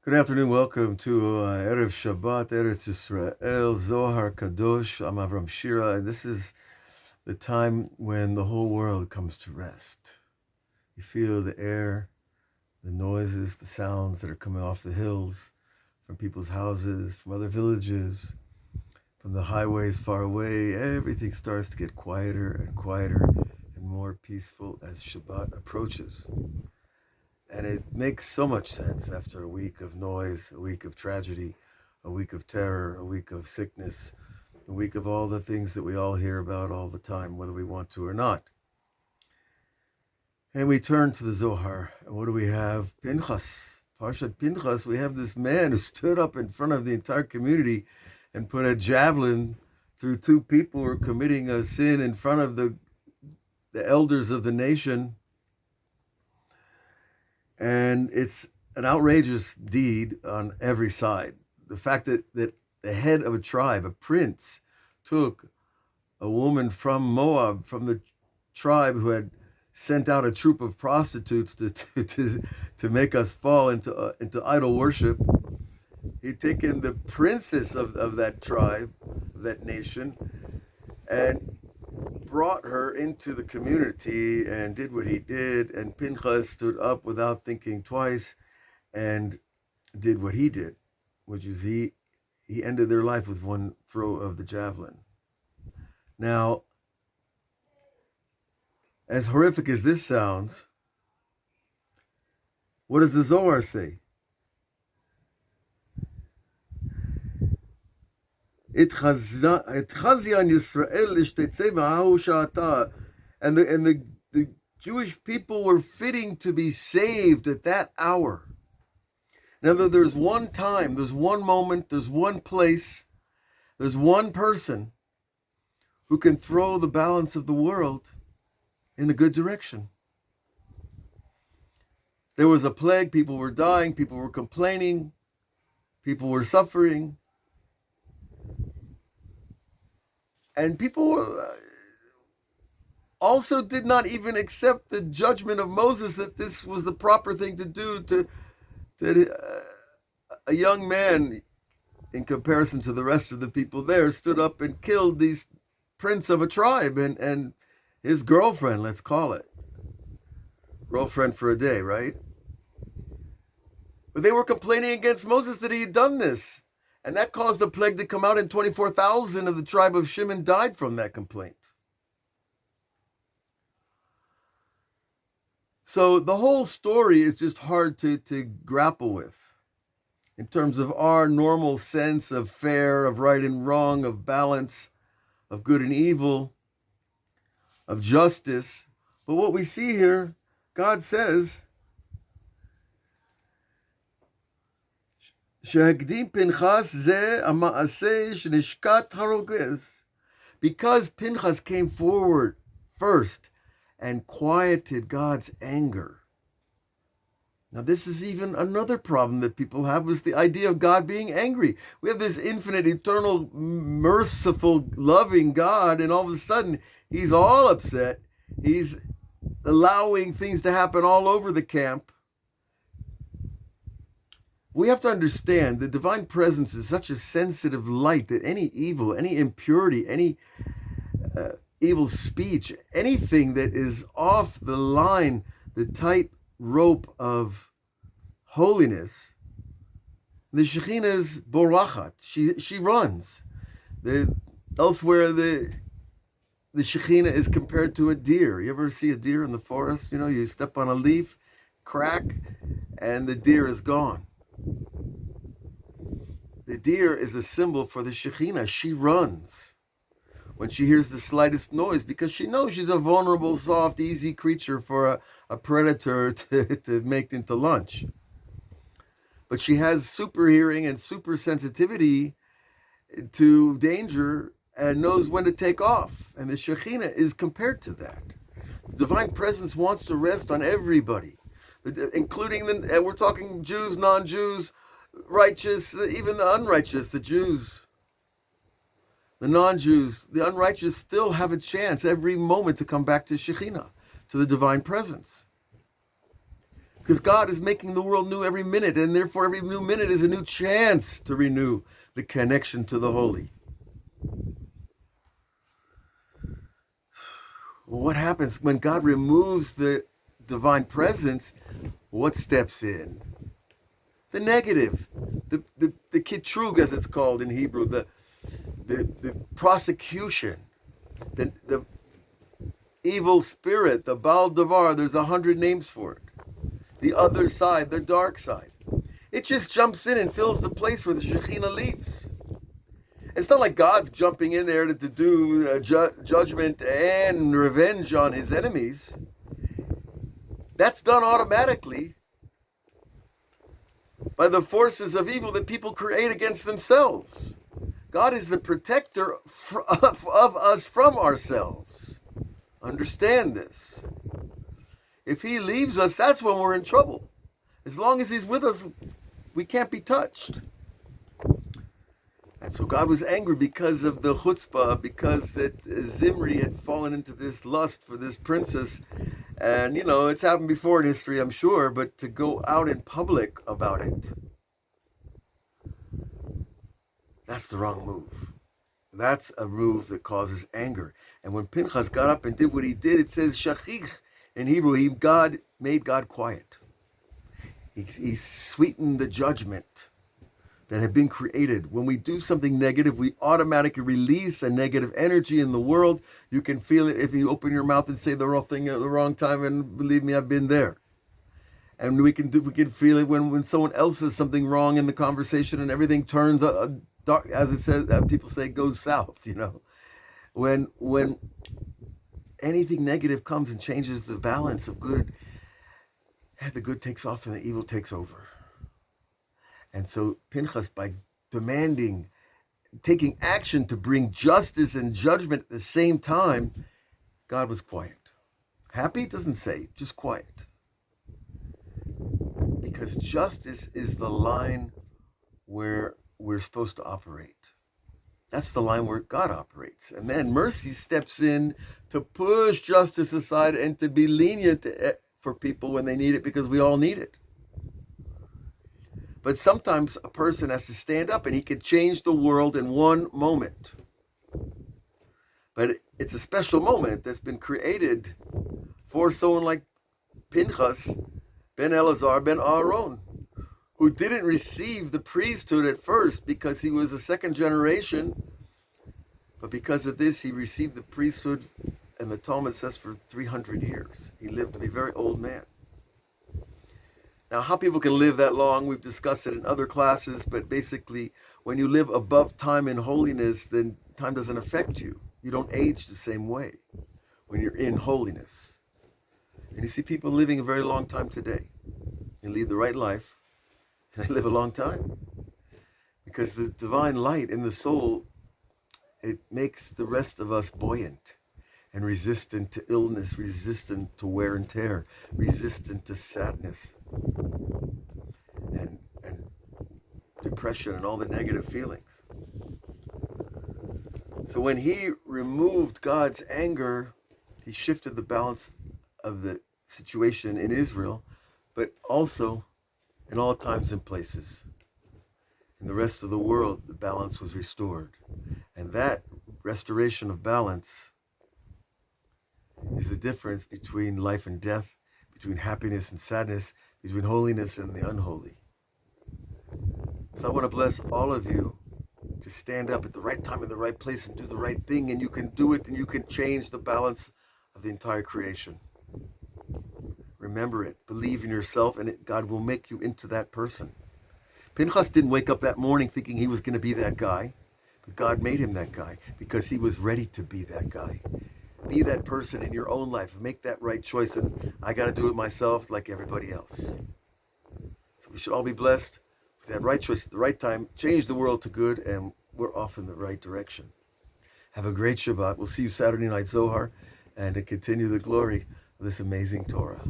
Good afternoon. Welcome to Erev Shabbat, Eretz Yisrael, Zohar Kadosh. I'm Avraham Shira, and this is the time when the whole world comes to rest. You feel the air, the noises, the sounds that are coming off the hills, from people's houses, from other villages, from the highways far away. Everything starts to get quieter and quieter and more peaceful as Shabbat approaches. And it makes so much sense after a week of noise, a week of tragedy, a week of terror, a week of sickness, a week of all the things that we all hear about all the time, whether we want to or not. And we turn to the Zohar. And what do we have? Pinchas. Parshat Pinchas, we have this man who stood up in front of the entire community and put a javelin through two people who were committing a sin in front of the elders of the nation. And it's an outrageous deed on every side. The fact that the head of a tribe, a prince, took a woman from Moab, from the tribe who had sent out a troop of prostitutes to make us fall into idol worship. He'd taken the princess of that tribe, that nation, and brought her into the community and did what he did, and Pinchas stood up without thinking twice and did what he did, which is he ended their life with one throw of the javelin. Now, as horrific as this sounds, what does the Zohar say? And the Jewish people were fitting to be saved at that hour. Now, there's one time, there's one moment, there's one place, there's one person who can throw the balance of the world in a good direction. There was a plague, people were dying, people were complaining, people were suffering. And people also did not even accept the judgment of Moses that this was the proper thing to do to a young man, in comparison to the rest of the people there, stood up and killed these prince of a tribe and his girlfriend, let's call it. Girlfriend for a day, right? But they were complaining against Moses that he had done this. And that caused the plague to come out, and 24,000 of the tribe of Shimon died from that complaint. So the whole story is just hard to grapple with in terms of our normal sense of fair, of right and wrong, of balance, of good and evil, of justice. But what we see here, God says, because Pinchas came forward first and quieted God's anger. Now, this is even another problem that people have, was the idea of God being angry. We have this infinite, eternal, merciful, loving God, and all of a sudden, he's all upset. He's allowing things to happen all over the camp. We have to understand the divine presence is such a sensitive light that any evil, any impurity, any evil speech, anything that is off the line, the tight rope of holiness, the Shekhinah's borachat. She runs. Elsewhere, the Shekhinah is compared to a deer. You ever see a deer in the forest? You know, you step on a leaf, crack, and the deer is gone. The deer is a symbol for the Shekhinah. She runs when she hears the slightest noise because she knows she's a vulnerable, soft, easy creature for a predator to make into lunch. But she has super hearing and super sensitivity to danger and knows when to take off. And the Shekhinah is compared to that. The divine presence wants to rest on everybody, including and we're talking Jews, non-Jews, righteous, even the unrighteous, the Jews, the non-Jews, the unrighteous still have a chance every moment to come back to Shekhinah, to the divine presence. Because God is making the world new every minute, and therefore every new minute is a new chance to renew the connection to the holy. Well, what happens when God removes the divine presence? What steps in? The negative, the kitrug, as it's called in Hebrew, the prosecution, the evil spirit, the Baal Davar. There's 100 names for it. The other side, the dark side. It just jumps in and fills the place where the Shekhinah leaves. It's not like God's jumping in there to do judgment and revenge on his enemies. That's done automatically by the forces of evil that people create against themselves. God is the protector of us from ourselves. Understand this. If he leaves us, that's when we're in trouble. As long as he's with us, we can't be touched. And so God was angry because of the chutzpah, because that Zimri had fallen into this lust for this princess. And, it's happened before in history, I'm sure, but to go out in public about it, that's the wrong move. That's a move that causes anger. And when Pinchas got up and did what he did, it says shachich in Hebrew. God made God quiet. He sweetened the judgment that had been created. When we do something negative, we automatically release a negative energy in the world. You can feel it if you open your mouth and say the wrong thing at the wrong time, and believe me, I've been there. And we can feel it when someone else says something wrong in the conversation and everything turns dark, as it says, people say, goes south. When anything negative comes and changes the balance of good, the good takes off and the evil takes over. And so Pinchas, by taking action to bring justice and judgment at the same time, God was quiet. Happy? It doesn't say, just quiet. Because justice is the line where we're supposed to operate. That's the line where God operates. And then mercy steps in to push justice aside and to be lenient for people when they need it, because we all need it. But sometimes a person has to stand up and he can change the world in one moment. But it's a special moment that's been created for someone like Pinchas ben Elazar ben Aaron, who didn't receive the priesthood at first because he was a second generation. But because of this, he received the priesthood, and the Talmud says for 300 years. He lived to be a very old man. Now, how people can live that long, we've discussed it in other classes, but basically, when you live above time in holiness, then time doesn't affect you. You don't age the same way when you're in holiness. And you see people living a very long time today. They lead the right life, and they live a long time. Because the divine light in the soul, it makes the rest of us buoyant and resistant to illness, resistant to wear and tear, resistant to sadness and depression and all the negative feelings. So when he removed God's anger, he shifted the balance of the situation in Israel, but also in all times and places. In the rest of the world, the balance was restored. And that restoration of balance is the difference between life and death, between happiness and sadness, between holiness and the unholy. So I want to bless all of you to stand up at the right time in the right place and do the right thing, and you can do it, and you can change the balance of the entire creation. Remember it. Believe in yourself, and God will make you into that person. Pinchas didn't wake up that morning thinking he was going to be that guy, but God made him that guy because he was ready to be that guy. Be that person in your own life. Make that right choice. And I got to do it myself like everybody else. So we should all be blessed with that right choice at the right time. Change the world to good, and we're off in the right direction. Have a great Shabbat. We'll see you Saturday night, Zohar, and to continue the glory of this amazing Torah.